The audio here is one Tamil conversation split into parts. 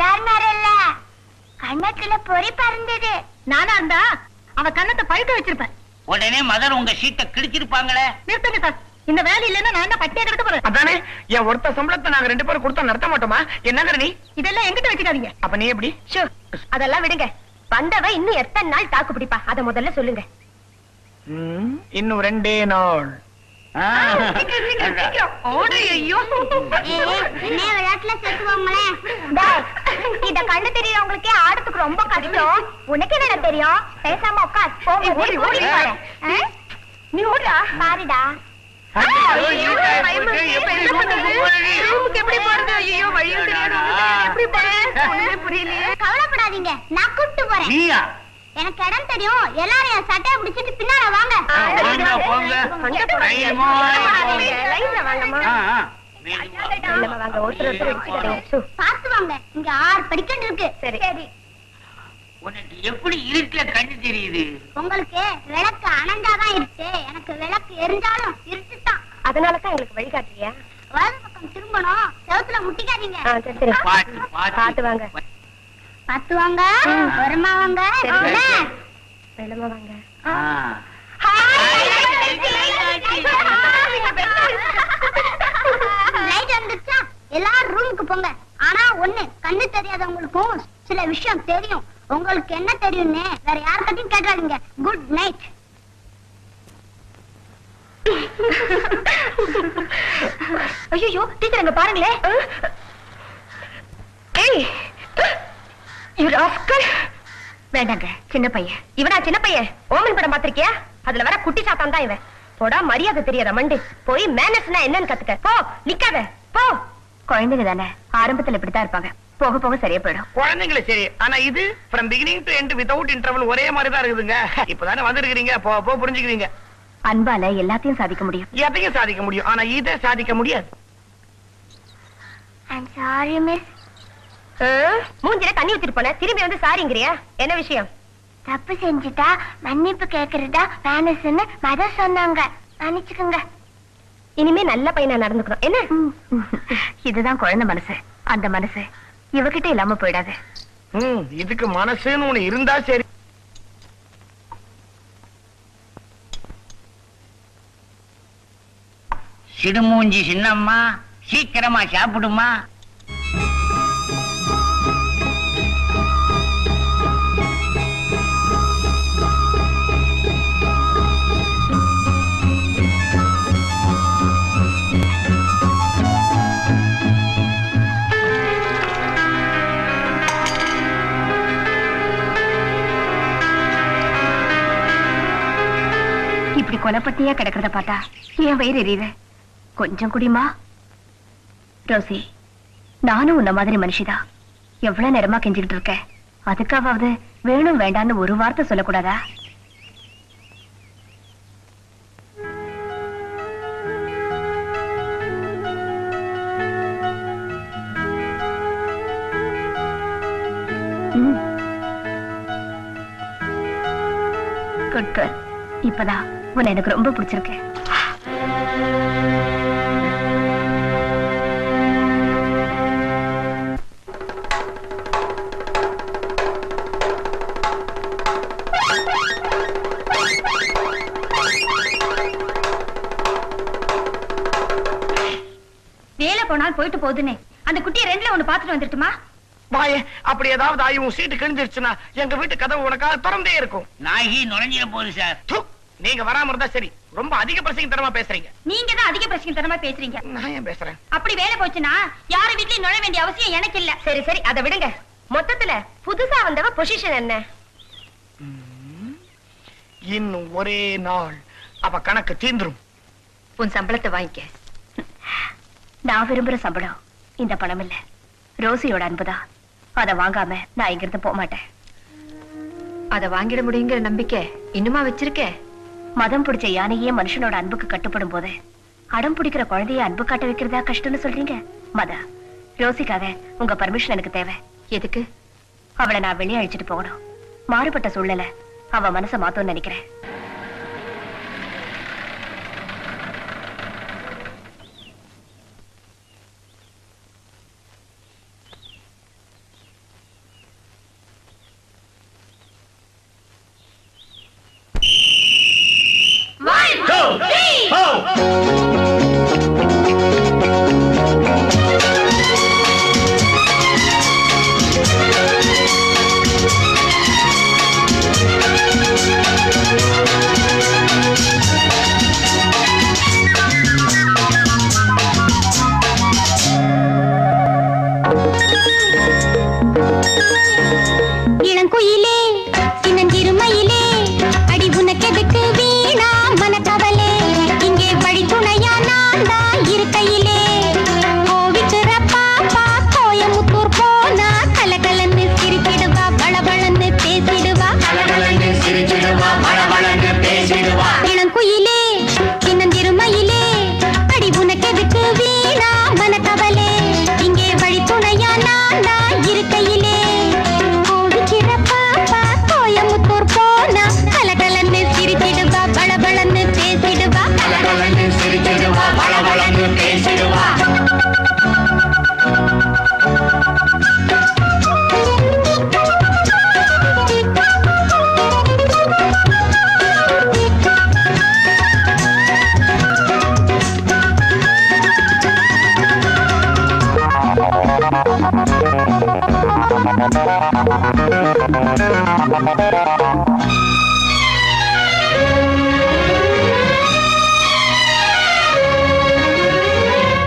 சாதாரண இல்ல, கண்ணத்துல பொறி பறந்தது. நானா இருந்தா அவ கண்ணத்தை பழுக்க வச்சிருப்பேன். உடனே மதர் உங்க சீட்டை கிழிச்சிருப்பாங்களே. நிறுத்துங்க சார், இந்த வேலை இல்லன்னா நான் என்ன பட்டியா கிடக்க போறேன்? அதானே, என் ஒருத்த சம்பளத்தை நாங்க 2 பேரும் கொடுத்தா நடத்த மாட்டோமா? என்னங்கற நீ? இதெல்லாம் எங்கிட்ட வச்சுக்காதீங்க. அப்ப நீ எப்படி? அதெல்லாம் விடுங்க. வந்தவ இன்னும் எத்தனை நாள் தாக்கு பிடிப்பா அத முதல்ல சொல்லுங்க. இன்னும் 2 நாள். இத கண்ணு தெரியறவங்களுக்கே ஆடத்துக்கு ரொம்ப கஷ்டம். உனக்கு என்ன தெரியும்? பேசாம உட்கார். நீ ஓடுடா. பாருடா. கவலைப்படாதீங்க, நான் கூப்பிட்டு போறேன். எனக்கு இடம் தெரியும். எல்லாரும் என் சட்டையை பிடிச்சிட்டு பின்னால வாங்க. பார்த்து வாங்க, இங்க 6 படிக்கட்டு இருக்கு. சரி. உனக்கு எப்படி இருட்டுல கண்ணு தெரியுது? உங்களுக்கு விளக்கு அணைஞ்சாதான் இருக்கு, எனக்கு விளக்கு எரிஞ்சாலும் இருட்டுதான். அதனாலதான் எங்களுக்கு வழிகாட்டுறியா? வலது பக்கம் திரும்பணும், செவுத்துல முட்டிக்காதீங்க. பாத்து வாங்க. பாத்து வாங்க. வரமா வாங்க. வெள்ளமா வாங்க. லைட் வந்துச்சா? எல்லாரும் ரூமுக்கு போங்க. ஆனா ஒண்ணு, கண்ணு தெரியாதவங்களுக்கும் சில விஷயம் தெரியும். உங்களுக்கு என்ன தெரியும்னு வேற யார்கிட்டயும் கேட்காதீங்க. Good night. ஐயோ டீச்சர் அங்க பாருங்களே. வேண்டாங்க, சின்ன பையன். இவனா சின்ன பையன்? ஓமன் படம் பாத்திருக்கியா? அதுல வர குட்டி சாத்தான் தான் இவன். போடா, மரியாதை தெரியாத மண்டு. போய் மேனஸ்னா என்னன்னு கத்துக்க. போ, நிக்காத, போ. குழந்தைங்க தானே, ஆரம்பத்துல இப்படித்தான் இருப்பாங்க, போக போக சரியா போயிடும். குழந்தைங்களே சரி, ஆனா இது from beginning to end without interval ஒரே மாதிரி தான் இருக்குதுங்க. இப்பதானே வந்திருக்கீங்க, போ புரிஞ்சுக்கிறீங்க. அன்பால எல்லாத்தையும் சாதிக்க முடியும். எதையும் சாதிக்க முடியும், ஆனா இதை சாதிக்க முடியாது. I'm sorry miss. மூஞ்சில தண்ணி ஊத்திட்டு போன, திரும்பி வந்து சாரிங்கறியா? என்ன விஷயம்? தப்பு செஞ்சுட்டா மன்னிப்பு கேக்குறதா மேனஸ்னு மதர் சொன்னாங்க, மன்னிச்சுக்கங்க. இனிமே நல்ல பையனா நடந்துக்கணும் என்ன? இதுதான் குழந்தை மனசு. அந்த மனசு இவகிட்ட இல்லாம போயிடாது. இதுக்கு மனசுன்னு ஒண்ணு இருந்தா சரி. சிடுமூஞ்சி சின்னம்மா, சீக்கிரமா சாப்பிடுமா. இப்படி கொலைப்பட்டியா கிடக்கிறத பார்த்தா என் வயிறு எரியுது. கொஞ்சம் குடிமா. ரோசி, நானும் உன்ன மாதிரி மனுஷிதான். எவ்வளவு நேரமா கெஞ்சிக்கிட்டு இருக்க, அதுக்காவது வேணும் வேண்டான்னு ஒரு வார்த்தை சொல்லக்கூடாதா? Good girl. இப்பதான் உன்னை எனக்கு ரொம்ப பிடிச்சிருக்கு. வேலை போனால் போயிட்டு போகுதுன்னு அந்த குட்டியை 2ல 1 பாத்துட்டு வந்துட்டுமா? வாயே, அப்படி ஏதாவது ஆயி உன் சீட்டு கிழிஞ்சிருச்சுன்னா எங்க வீட்டு கதவு உனக்காக திறந்தே இருக்கும். நாகி நுழைஞ்சிட போகுது சார். நீங்க வராம இருந்தா சரி. ரொம்ப அதிக பிரசங்கத்தனமா பேசுறீங்க. நீங்க தான் அதிக பிரசங்கத்தனமா பேசுறீங்க. நான் ஏன் பேசுறேன்? அப்படி வேலை போச்சுன்னா யார வீட்லயும் நுழைய வேண்டிய அவசியம் எனக்கு இல்ல. சரி சரி, அதை விடுங்க. மொத்தத்துல புதுசா வந்தவ பொசிஷன் என்ன? இன்னும் ஒரே நாள் அவ கணக்கு தீந்துரும். உன் சம்பளத்தை வாங்கிக்க. நான் விரும்புற சம்பளம் இந்த பணம் இல்ல, ரோசியோட அன்புதான். அதை வாங்காம நான் இங்கிருந்து போக மாட்டேன். அதை வாங்கிட முடியுங்கிற நம்பிக்கை இன்னுமா வச்சிருக்க? மதம் பிடிச்ச யானையே மனுஷனோட அன்புக்கு கட்டுப்படும் போது அடம் பிடிக்கிற குழந்தைய அன்பு காட்ட வைக்கிறதா கஷ்டம்னு சொல்றீங்க? மதா, ரோசிக்காக உங்க பர்மிஷன் எனக்கு தேவை. எதுக்கு? அவளை நான் வெளியே அழிச்சிட்டு போகணும். மாறுபட்ட சூழ்நிலை அவ மனசை மாத்தோன்னு நினைக்கிறேன்.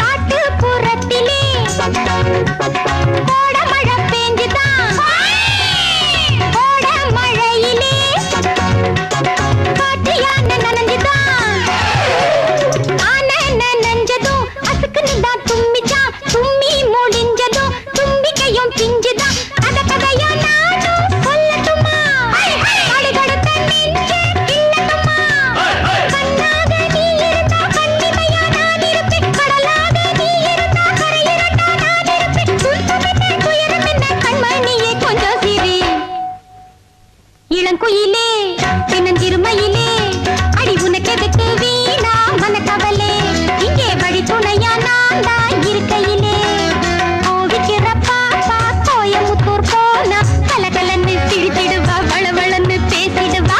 காட்டுப்புறத்திலே கோட மழை பெஞ்சுதான் கோட மழையிலே காட்டு யானை நனைஞ்சுதான் ஆனை நனைஞ்சதும் அசுக்குன்னுதான் தும்மிச்சான் தும்மி முடிஞ்சதும் தும்பிக்கையும் பிஞ்சுதான் கதையா நானும் சொல்லட்டுமா கடுகடுத்த நெஞ்சு கிள்ளட்டுமா கண்ணாக நீ இருந்தா கண்ணிமையா நான் இருப்பேன் கடலாக நீ இருந்தா கரையிரண்டா நான் இருப்பேன் துன்பமென்ன துயரமென்ன கண்மணியே கொஞ்சம் சிரி இளங்குயிலே பின்னஞ்சிறுமையிலே அடி உனக்கெதுக்கு வீணா மனக்கவலே இங்கே வழி துணையா நான் தான் இருக்கையிலே கோவிக்கிற பாப்பா கோயமுத்தூர் போனா கலகலன்னு சிரிச்சிடுவா வளவளன்னு பேசிடுவா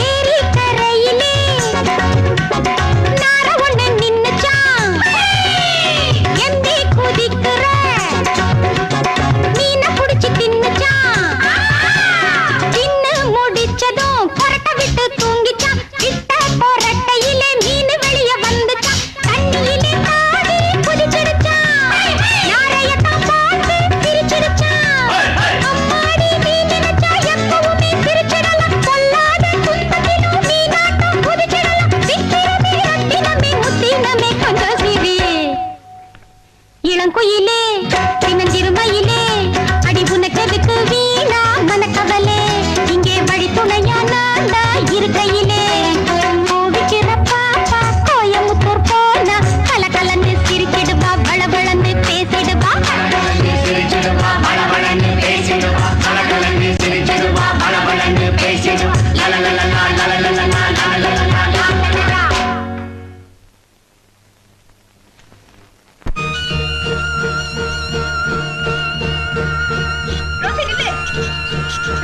ஏரி கரையிலே நார ஒண்ணு நின்னுச்சான் எம்பி குதிக்கிற மீனை புடிச்சு தின்னுச்சான் தின்னு முடிச்சதும் புரட்ட விட்டு தூங்கிச்சான் விட்ட புரட்டையிலே மீன் வெளிய வந்துச்சான் தண்ணியிலே பாடி குதிச்சிடுச்சான் யாரையத்தான் பார்த்து சிரிச்சிடுச்சான் அம்மாடி நீ நினைச்சா எப்பவுமே சிரிச்சிடலாம் சொல்லாத துன்பத்திலும் நீ நாட்டம் குதிச்சிடலாம் சித்திரமே ரத்தினமே முத்தினமே கொஞ்சம் சிரி இளங்குயிலே பின்னஞ்சிறுமையிலே அடி உனக்கெதுக்கு வீணா மனக்கவலே இங்கே வழி துணையா நான் தான் இருக்கையிலே கோவிக்கிற பாப்பா கோயமுத்தூர் போனா கலகலன்னு சிரிச்சிடுவா வளவளன்னு பேசிடுவா ரோசி நில்லு.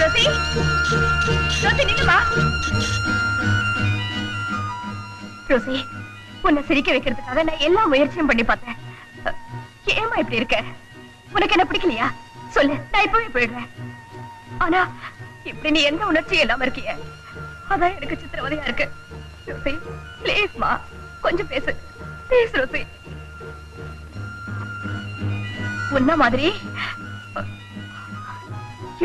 ரோசி ரோசி நில்லுமா. ரோசி உன்னை சிரிக்க வைக்கிறதுக்காக நான் எல்லா முயற்சியும் பண்ணி பார்த்தேன். ஏமா இப்படி இருக்க? உனக்கு என்ன பிடிக்கலையா? சொல்லு, நான் இப்பவே போயிடுறேன். ஆனா இப்படி நீ எந்த உணர்ச்சியும் இல்லாம இருக்கிய, அதான் எனக்கு சித்திரவதையா இருக்கு. ரோசி பிளீஸ்மா, கொஞ்சம் பேசு ப்ளீஸ். ரோசி உன்ன மாதிரி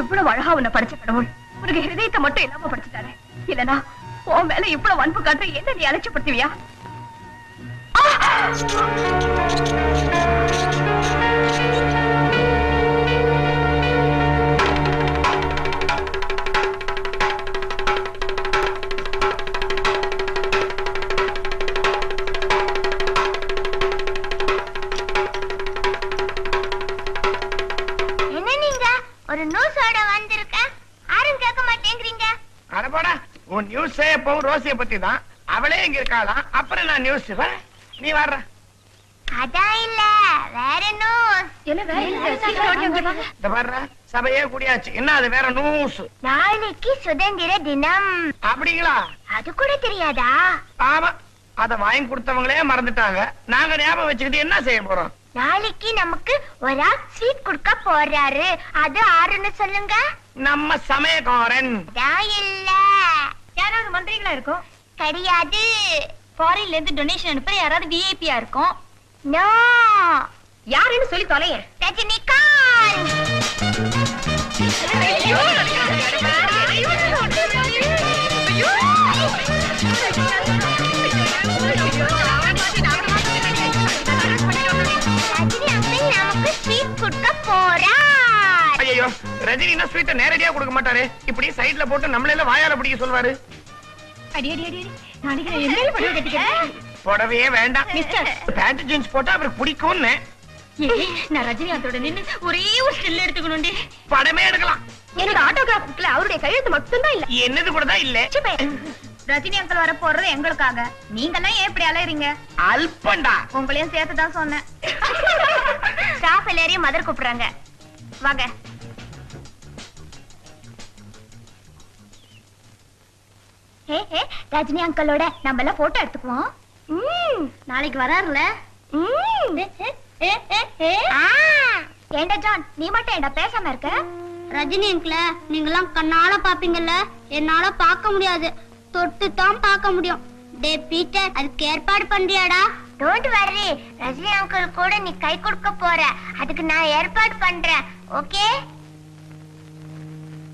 இவ்வளவு அழகா உன்னை படிச்ச கடவுள் உனக்கு ஹிருதயத்தை மட்டும் இல்லாம படிச்சுட்டாரு. இல்லனா உன் மேல இவ்வளவு அன்பு காட்ட என்ன நீ அலட்சியப்படுத்துவியா? என்ன நீங்க ஒரு நியூஸோட வந்திருக்க யாரும் கேட்க மாட்டேங்கிறீங்க. அடப்பாடா, உன் நியூஸ் எப்பவும் ரோசிய பத்தி தான். அவளே இங்க இருக்காளாம். அப்புறம் நான் நியூஸ் நீ வர்ற. அதான் இல்ல, வேற நியூஸ். இந்த வர்ற சபையே கூடியாச்சு. என்ன அது வேற நியூஸ்? நாளைக்கு சுதந்திர தினம். அப்படிங்களா? அது கூட தெரியாதா? ஆமா, அத வாங்கி கொடுத்தவங்களே மறந்துட்டாங்க. நாங்க ஞாபகம் வச்சுக்கிட்டு என்ன செய்ய போறோம்? நாளைக்கு நமக்கு ஒரு ஆள் ஸ்வீட் கொடுக்க போறாரு. அது ஆறுன்னு சொல்லுங்க. நம்ம சமயக்காரன். அதான் இல்ல, யாராவது மந்திரிகளா இருக்கும்? கிடையாது. ஃபாரின்ல இருந்து டொனேஷன் அனுப்புற யாராவது விஐபியா இருக்கும்? நோ. யாருன்னு சொல்லி தொலைய. ரஜினிகாந்த். ஐயோ, ரஜினி ஸ்வீட்டை நேரடியா கொடுக்க மாட்டாரு. இப்படி சைடுல போட்டு நம்மள எல்லாம் வாயால பிடிக்க சொல்வாரு. அடி அடி அடி, நாளைக்கு என்ன பண்ணி கட்டிக்கிறேன்? புடவையே வேண்டாம் மிஸ்டர். பேண்ட் ஜீன்ஸ் போட்டா அவருக்கு பிடிக்கும்னு நான் ரஜினிகாந்தோட நின்னு ஒரே ஒரு ஸ்டில் எடுத்துக்கணும்டி. படமே எடுக்கலாம். என்னோட ஆட்டோகிராஃப் புக்ல அவருடைய கையெழுத்து மட்டும்தான் இல்ல. என்னது கூட தான் இல்ல. ரஜினி அங்கிள் வர போறது எங்களுக்காக. நீங்கெல்லாம் ஏன் இப்படி அலையறீங்க? அல்பண்டா. உங்களையும் சேர்த்து தான் சொன்னேன். ஸ்டாஃப் எல்லாரையும் மதர் கூப்பிடுறாங்க. வாங்க. ரஜினி அங்கிளோட நம்ம எல்லாம் போட்டோ எடுத்துக்குவோம். நாளைக்கு வராருல. ஏண்டா ஜான், நீ மட்டும் ஏண்டா பேசாம இருக்க? ரஜினி அங்கிள நீங்களாம் கண்ணால பாப்பீங்கல்ல, என்னால பார்க்க முடியாது, தொட்டு தான் பார்க்க முடியும். டே பீட்டர், அதுக்கு ஏற்பாடு பண்றியாடா? டோன்ட் வரி, ரஜினி அங்கிள் கூட நீ கை கொடுக்க போற, அதுக்கு நான் ஏற்பாடு பண்றேன். ஓகே?